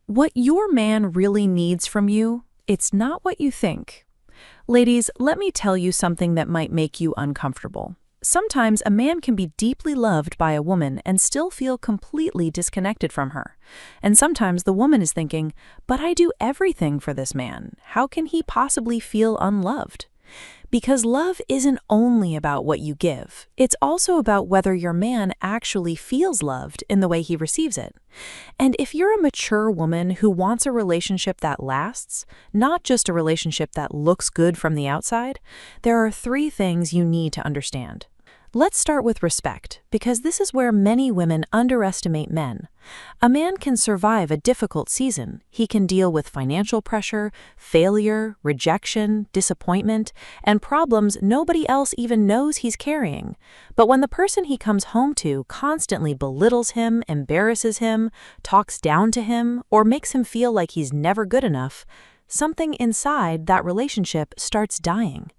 What your man really needs from you, it's not what you think. Ladies, let me tell you something that might make you uncomfortable. Sometimes a man can be deeply loved by a woman and still feel completely disconnected from her. And sometimes the woman is thinking, but I do everything for this man. How can he possibly feel unloved? Because love isn't only about what you give. It's also about whether your man actually feels loved in the way he receives it. And if you're a mature woman who wants a relationship that lasts, not just a relationship that looks good from the outside, there are 3 things you need to understand. Let's start with respect, because this is where many women underestimate men. A man can survive a difficult season. He can deal with financial pressure, failure, rejection, disappointment, and problems nobody else even knows he's carrying. But when the person he comes home to constantly belittles him, embarrasses him, talks down to him, or makes him feel like he's never good enough, something inside that relationship starts dying.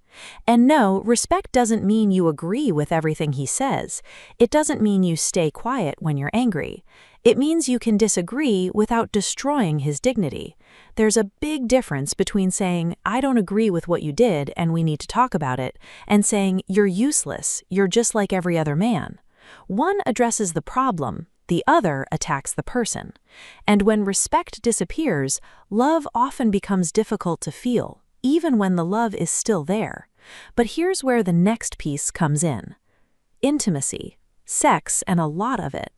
And no, respect doesn't mean you agree with everything he says. It doesn't mean you stay quiet when you're angry. It means you can disagree without destroying his dignity. There's a big difference between saying, I don't agree with what you did and we need to talk about it, and saying, you're useless, you're just like every other man. One addresses the problem, the other attacks the person. And when respect disappears, love often becomes difficult to feel, even when the love is still there. But here's where the next piece comes in. Intimacy, sex, and a lot of it.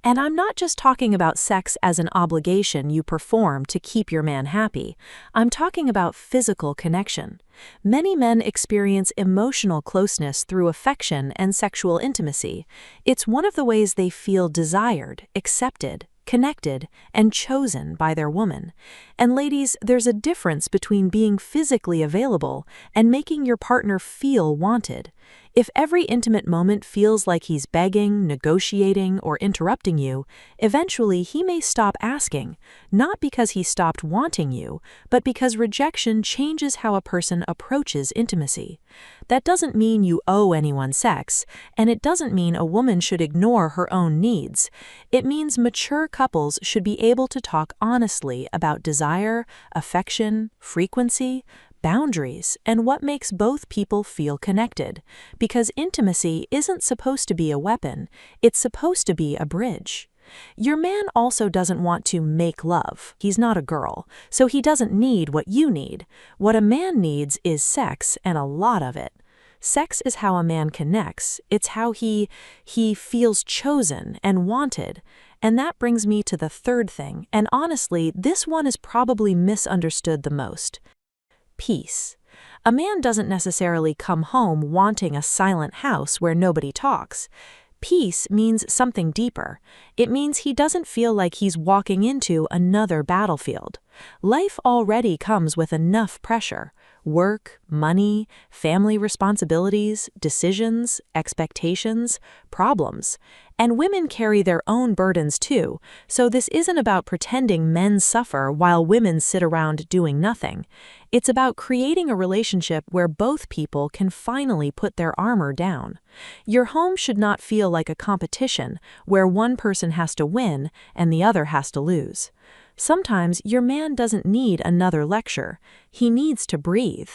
And I'm not just talking about sex as an obligation you perform to keep your man happy. I'm talking about physical connection. Many men experience emotional closeness through affection and sexual intimacy. It's one of the ways they feel desired, accepted, connected, and chosen by their woman. And ladies, there's a difference between being physically available and making your partner feel wanted. If every intimate moment feels like he's begging, negotiating, or interrupting you, eventually he may stop asking, not because he stopped wanting you, but because rejection changes how a person approaches intimacy. That doesn't mean you owe anyone sex, and it doesn't mean a woman should ignore her own needs. It means mature couples should be able to talk honestly about desire, affection, frequency, boundaries, and what makes both people feel connected. Because intimacy isn't supposed to be a weapon, it's supposed to be a bridge. Your man also doesn't want to make love. He's not a girl, so he doesn't need what you need. What a man needs is sex, and a lot of it. Sex is how a man connects. It's how he feels chosen and wanted. And that brings me to the 3rd thing, and honestly, this one is probably misunderstood the most. Peace. A man doesn't necessarily come home wanting a silent house where nobody talks. Peace means something deeper. It means he doesn't feel like he's walking into another battlefield. Life already comes with enough pressure. Work, money, family responsibilities, decisions, expectations, problems. And women carry their own burdens too, so this isn't about pretending men suffer while women sit around doing nothing. It's about creating a relationship where both people can finally put their armor down. Your home should not feel like a competition where one person has to win and the other has to lose. Sometimes your man doesn't need another lecture. He needs to breathe.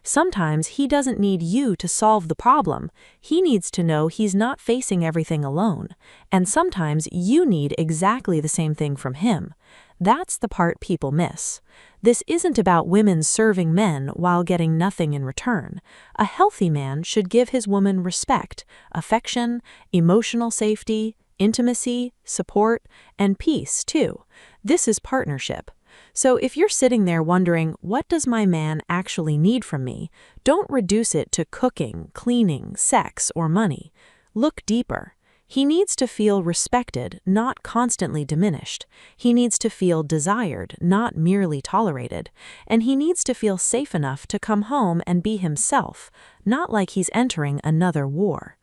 Sometimes he doesn't need you to solve the problem. He needs to know he's not facing everything alone. And sometimes you need exactly the same thing from him. That's the part people miss. This isn't about women serving men while getting nothing in return. A healthy man should give his woman respect, affection, emotional safety, intimacy, support, and peace, too. This is partnership. So if you're sitting there wondering, what does my man actually need from me? Don't reduce it to cooking, cleaning, sex, or money. Look deeper. He needs to feel respected, not constantly diminished. He needs to feel desired, not merely tolerated. And he needs to feel safe enough to come home and be himself, not like he's entering another war.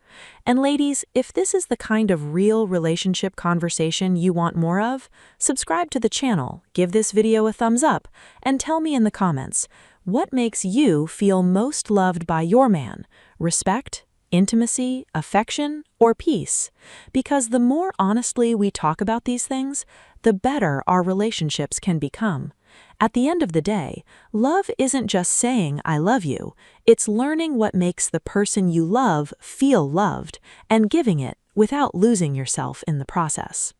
And ladies, if this is the kind of real relationship conversation you want more of, subscribe to the channel, give this video a thumbs up, and tell me in the comments, what makes you feel most loved by your man? Respect, intimacy, affection, or peace? Because the more honestly we talk about these things, the better our relationships can become. At the end of the day, love isn't just saying I love you, it's learning what makes the person you love feel loved and giving it without losing yourself in the process.